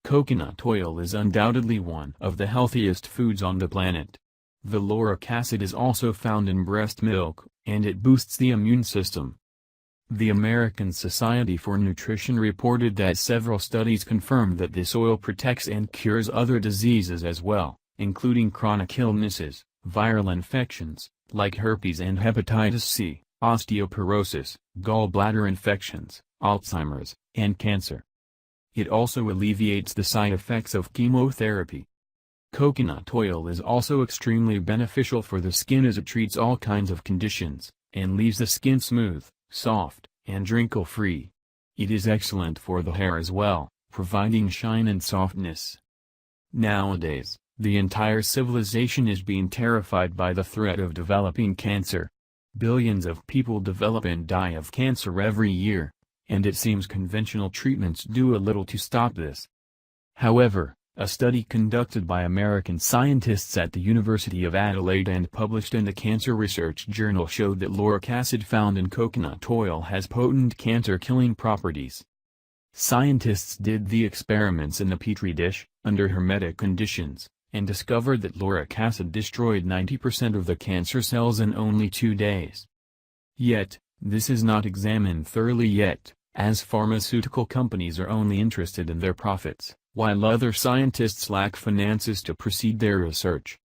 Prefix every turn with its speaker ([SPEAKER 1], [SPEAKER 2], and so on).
[SPEAKER 1] Coconut oil is undoubtedly one of the healthiest foods on the planet. The lauric acid is also found in breast milk, and it boosts the immune system. The American Society for Nutrition reported that several studies confirmed that this oil protects and cures other diseases as well, including chronic illnesses, viral infections, like herpes and hepatitis C, osteoporosis, gallbladder infections, Alzheimer's, and cancer. It also alleviates the side effects of chemotherapy. Coconut oil is also extremely beneficial for the skin as it treats all kinds of conditions, and leaves the skin smooth, soft, and wrinkle-free. It is excellent for the hair as well, providing shine and softness. Nowadays, the entire civilization is being terrified by the threat of developing cancer. Billions of people develop and die of cancer every year, and it seems conventional treatments do a little to stop this. However, a study conducted by American scientists at the University of Adelaide and published in the Cancer Research Journal showed that lauric acid found in coconut oil has potent cancer-killing properties. Scientists did the experiments in a petri dish, under hermetic conditions, and discovered that lauric acid destroyed 90% of the cancer cells in only 2 days. Yet, this is not examined thoroughly yet, as pharmaceutical companies are only interested in their profits, while other scientists lack finances to proceed their research.